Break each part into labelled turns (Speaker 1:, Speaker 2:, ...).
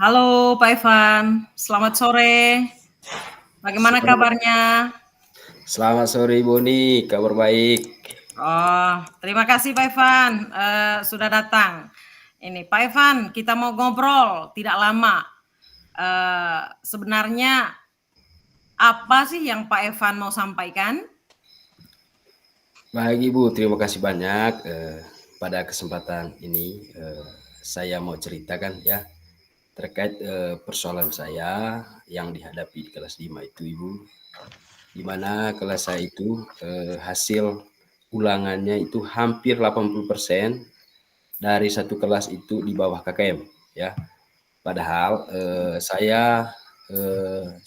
Speaker 1: Halo Pak Evan, selamat sore. Bagaimana
Speaker 2: Selamat,
Speaker 1: kabarnya?
Speaker 2: selamat sore Boni, kabar baik.
Speaker 1: Oh, terima kasih Pak Evan sudah datang. Ini Pak Evan, kita mau ngobrol tidak lama. Sebenarnya apa sih yang Pak Evan mau sampaikan?
Speaker 2: Baik Ibu, terima kasih banyak. Pada kesempatan ini saya mau ceritakan ya terkait persoalan saya yang dihadapi di kelas 5 itu Ibu. Di mana kelas saya itu hasil ulangannya itu hampir 80% dari satu kelas itu di bawah KKM ya. Padahal saya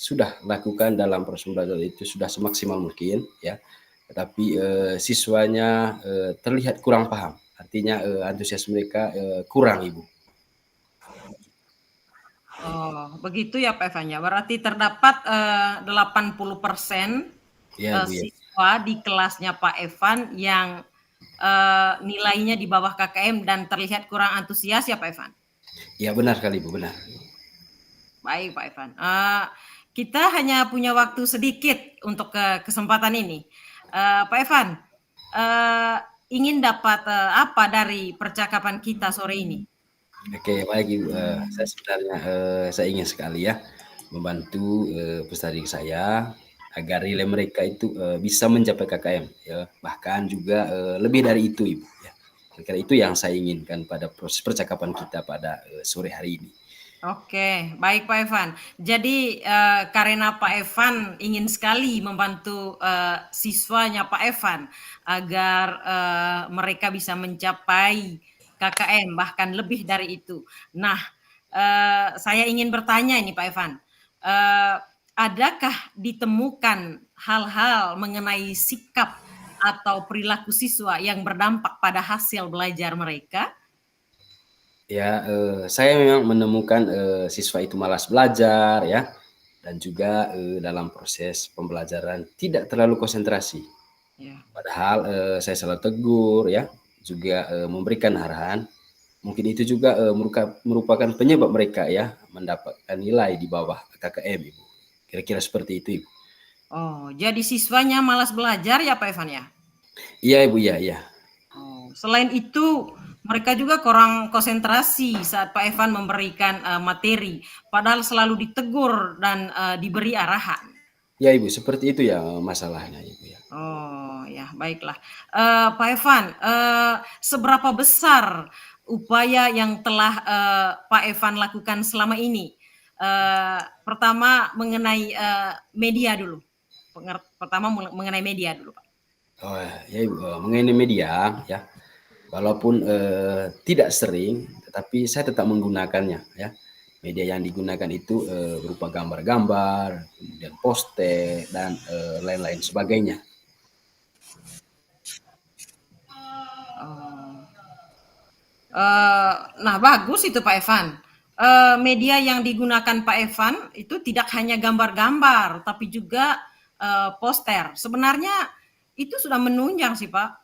Speaker 2: sudah lakukan dalam proses pembelajaran itu sudah semaksimal mungkin ya, tetapi siswanya terlihat kurang paham. Artinya antusias mereka kurang, Ibu.
Speaker 1: Oh, begitu ya Pak Evan ya. Berarti terdapat 80%
Speaker 2: Ya, Ibu ya.
Speaker 1: siswa di kelasnya Pak Evan yang nilainya di bawah KKM dan terlihat kurang antusias ya Pak Evan?
Speaker 2: Ya benar kali, Ibu, benar.
Speaker 1: Baik Pak Evan, kita hanya punya waktu sedikit untuk kesempatan ini. Pak Evan, ingin dapat apa dari percakapan kita sore ini?
Speaker 2: Oke, baik Ibu. Saya sebenarnya saya ingin sekali ya membantu peserta didik saya agar nilai mereka itu bisa mencapai KKM ya, bahkan juga lebih dari itu Ibu ya. Kira-kira itu yang saya inginkan pada proses percakapan kita pada sore hari ini.
Speaker 1: Oke, baik Pak Evan. Jadi karena Pak Evan ingin sekali membantu siswanya Pak Evan agar mereka bisa mencapai KKM bahkan lebih dari itu. Nah, saya ingin bertanya ini Pak Evan, eh, adakah ditemukan hal-hal mengenai sikap atau perilaku siswa yang berdampak pada hasil belajar mereka?
Speaker 2: Ya, saya memang menemukan siswa itu malas belajar ya, dan juga dalam proses pembelajaran tidak terlalu konsentrasi.
Speaker 1: Ya.
Speaker 2: Padahal saya selalu tegur ya, juga memberikan arahan. Mungkin itu juga merupakan penyebab mereka ya mendapatkan nilai di bawah KKM, Ibu. Kira-kira seperti itu, Ibu.
Speaker 1: Oh, jadi siswanya malas belajar ya Pak Evan ya?
Speaker 2: Iya, Ibu, iya, iya.
Speaker 1: Oh, selain itu mereka juga kurang konsentrasi saat Pak Evan memberikan materi, padahal selalu ditegur dan diberi arahan.
Speaker 2: Ya, Ibu, seperti itu ya masalahnya, Ibu ya.
Speaker 1: Oh ya, baiklah. Pak Evan, seberapa besar upaya yang telah Pak Evan lakukan selama ini? Pertama mengenai media dulu. Pertama mengenai media dulu, Pak.
Speaker 2: Oh ya, Ibu, mengenai media ya, walaupun tidak sering, tetapi saya tetap menggunakannya ya. Media yang digunakan itu berupa gambar-gambar, kemudian poster dan lain-lain sebagainya.
Speaker 1: Oh. Nah, bagus itu Pak Evan. Media yang digunakan Pak Evan itu tidak hanya gambar-gambar, tapi juga poster. Sebenarnya itu sudah menunjang sih Pak.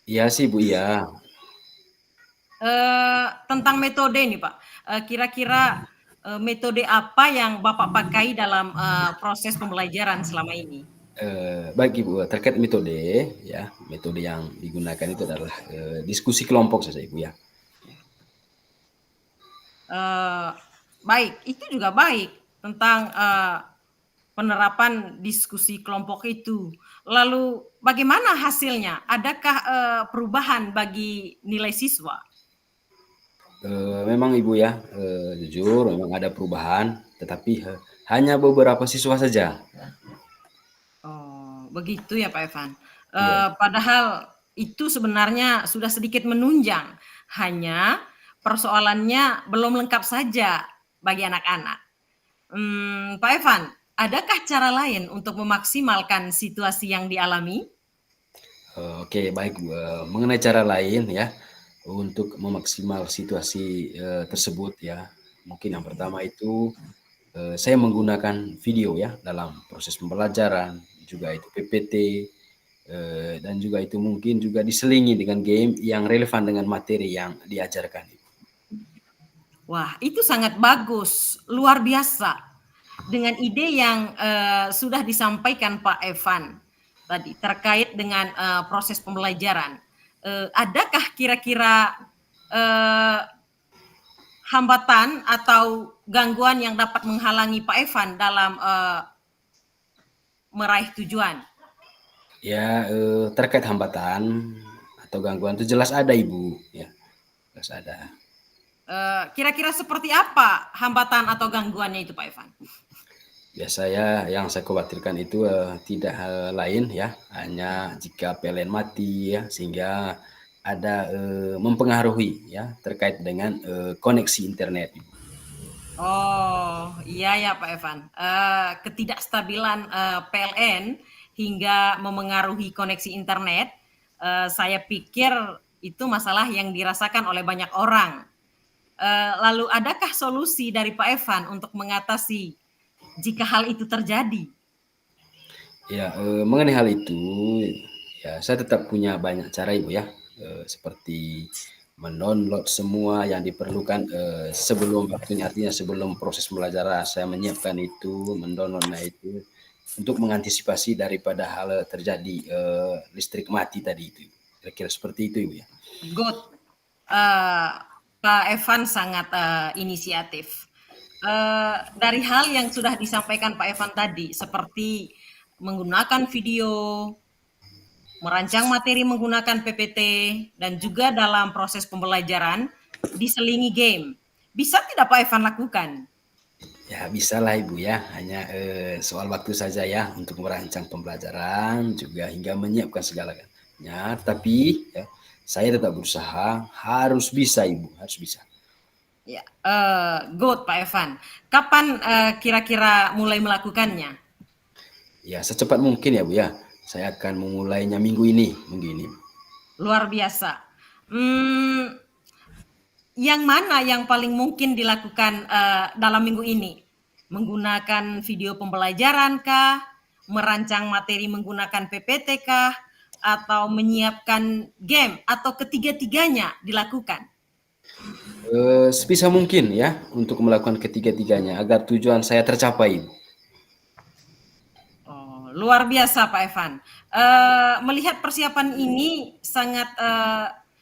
Speaker 2: Iya sih Bu, iya.
Speaker 1: Tentang metode nih Pak, kira-kira metode apa yang Bapak pakai dalam proses pembelajaran selama ini?
Speaker 2: Baik Ibu, terkait metode ya, metode yang digunakan itu adalah diskusi kelompok saja Ibu ya.
Speaker 1: Eh, Baik, itu juga baik tentang penerapan diskusi kelompok itu. Lalu bagaimana hasilnya? Adakah perubahan bagi nilai siswa?
Speaker 2: Memang Ibu ya, jujur memang ada perubahan, tetapi hanya beberapa siswa saja.
Speaker 1: Oh, begitu ya Pak Evan.
Speaker 2: Iya.
Speaker 1: Padahal itu sebenarnya sudah sedikit menunjang, hanya persoalannya belum lengkap saja bagi anak-anak. Pak Evan, adakah cara lain untuk memaksimalkan situasi yang dialami?
Speaker 2: Oke baik, mengenai cara lain ya, untuk memaksimal situasi tersebut ya, mungkin yang pertama itu saya menggunakan video ya dalam proses pembelajaran, juga itu PPT, dan juga itu mungkin juga diselingi dengan game yang relevan dengan materi yang diajarkan.
Speaker 1: Wah, itu sangat bagus, luar biasa. Dengan ide yang sudah disampaikan Pak Evan tadi terkait dengan proses pembelajaran. Adakah kira-kira eh, hambatan atau gangguan yang dapat menghalangi Pak Evan dalam meraih tujuan?
Speaker 2: Ya, terkait hambatan atau gangguan itu jelas ada Ibu, ya, jelas ada.
Speaker 1: Kira-kira seperti apa hambatan atau gangguannya itu Pak Evan?
Speaker 2: Biasanya yang saya khawatirkan itu tidak hal lain ya, hanya jika PLN mati ya, sehingga ada mempengaruhi ya terkait dengan koneksi internet.
Speaker 1: Oh, iya ya Pak Evan. Ketidakstabilan PLN hingga memengaruhi koneksi internet, saya pikir itu masalah yang dirasakan oleh banyak orang. Lalu adakah solusi dari Pak Evan untuk mengatasi jika hal itu terjadi?
Speaker 2: Ya, mengenai hal itu, ya saya tetap punya banyak cara Ibu ya, seperti mendownload semua yang diperlukan sebelum waktunya, artinya sebelum proses pembelajaran saya menyiapkan itu, mendownloadnya itu untuk mengantisipasi daripada hal terjadi listrik mati tadi itu. Kira-kira seperti itu Ibu ya.
Speaker 1: Good. Uh, Pak Evan sangat inisiatif. Dari hal yang sudah disampaikan Pak Evan tadi, seperti menggunakan video, merancang materi menggunakan PPT, dan juga dalam proses pembelajaran diselingi game. Bisa tidak Pak Evan lakukan?
Speaker 2: Ya bisa lah Ibu ya, hanya soal waktu saja ya untuk merancang pembelajaran juga hingga menyiapkan segalanya. Tapi ya, saya tetap berusaha harus bisa Ibu, harus bisa.
Speaker 1: Ya, good Pak Evan. Kapan kira-kira mulai melakukannya?
Speaker 2: Ya secepat mungkin ya Bu ya. Saya akan memulainya minggu ini.
Speaker 1: Luar biasa. Yang mana yang paling mungkin dilakukan dalam minggu ini? Menggunakan video pembelajaran kah? Merancang materi menggunakan PPT kah? Atau menyiapkan game? Atau ketiga-tiganya dilakukan?
Speaker 2: Sebisa mungkin ya untuk melakukan ketiga-tiganya agar tujuan saya tercapai.
Speaker 1: Oh, luar biasa Pak Evan. Melihat persiapan ini sangat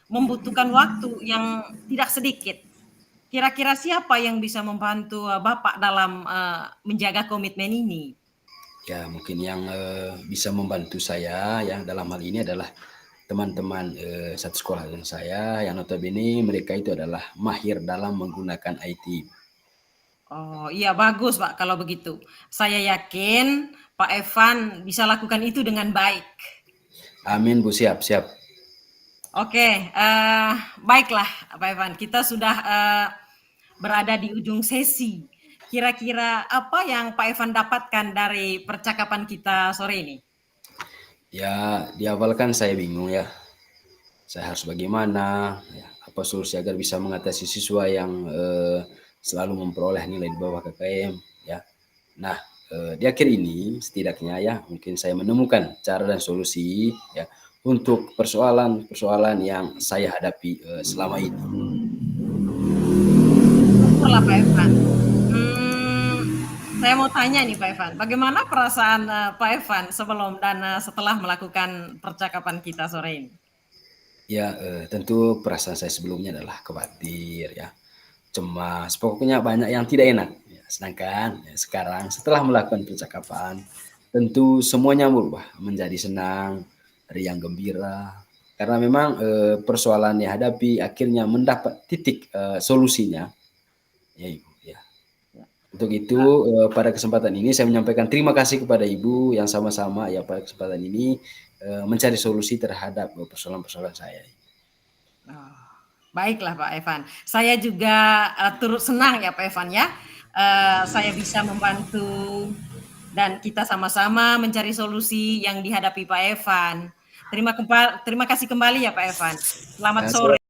Speaker 1: membutuhkan waktu yang tidak sedikit. Kira-kira siapa yang bisa membantu Bapak dalam menjaga komitmen ini?
Speaker 2: Ya mungkin yang bisa membantu saya ya dalam hal ini adalah teman-teman satu sekolah dengan saya yang notabene mereka itu adalah mahir dalam menggunakan IT.
Speaker 1: Oh iya bagus Pak kalau begitu. Saya yakin Pak Evan bisa lakukan itu dengan baik.
Speaker 2: Amin Bu, siap.
Speaker 1: Oke, baiklah Pak Evan, kita sudah berada di ujung sesi. Kira-kira apa yang Pak Evan dapatkan dari percakapan kita sore ini?
Speaker 2: Ya di awal kan saya bingung ya, saya harus bagaimana, ya, apa solusi agar bisa mengatasi siswa yang selalu memperoleh nilai di bawah KKM ya. Nah di akhir ini setidaknya ya mungkin saya menemukan cara dan solusi ya untuk persoalan-persoalan yang saya hadapi selama ini.
Speaker 1: Syukurlah Pak Evan. Saya mau tanya nih Pak Evan, bagaimana perasaan Pak Evan sebelum dan setelah melakukan percakapan kita sore ini?
Speaker 2: Ya tentu perasaan saya sebelumnya adalah khawatir ya, cemas, pokoknya banyak yang tidak enak. Ya, sedangkan ya, sekarang setelah melakukan percakapan, tentu semuanya berubah menjadi senang, riang gembira. Karena memang persoalan yang hadapi akhirnya mendapat titik solusinya. Ya Ibu. Ya. Untuk itu pada kesempatan ini saya menyampaikan terima kasih kepada Ibu yang sama-sama ya pada kesempatan ini mencari solusi terhadap persoalan-persoalan saya.
Speaker 1: Oh, baiklah Pak Evan. Saya juga turut senang ya Pak Evan ya. Saya bisa membantu dan kita sama-sama mencari solusi yang dihadapi Pak Evan. Terima kasih kembali ya Pak Evan. Selamat
Speaker 2: Nah,
Speaker 1: sore.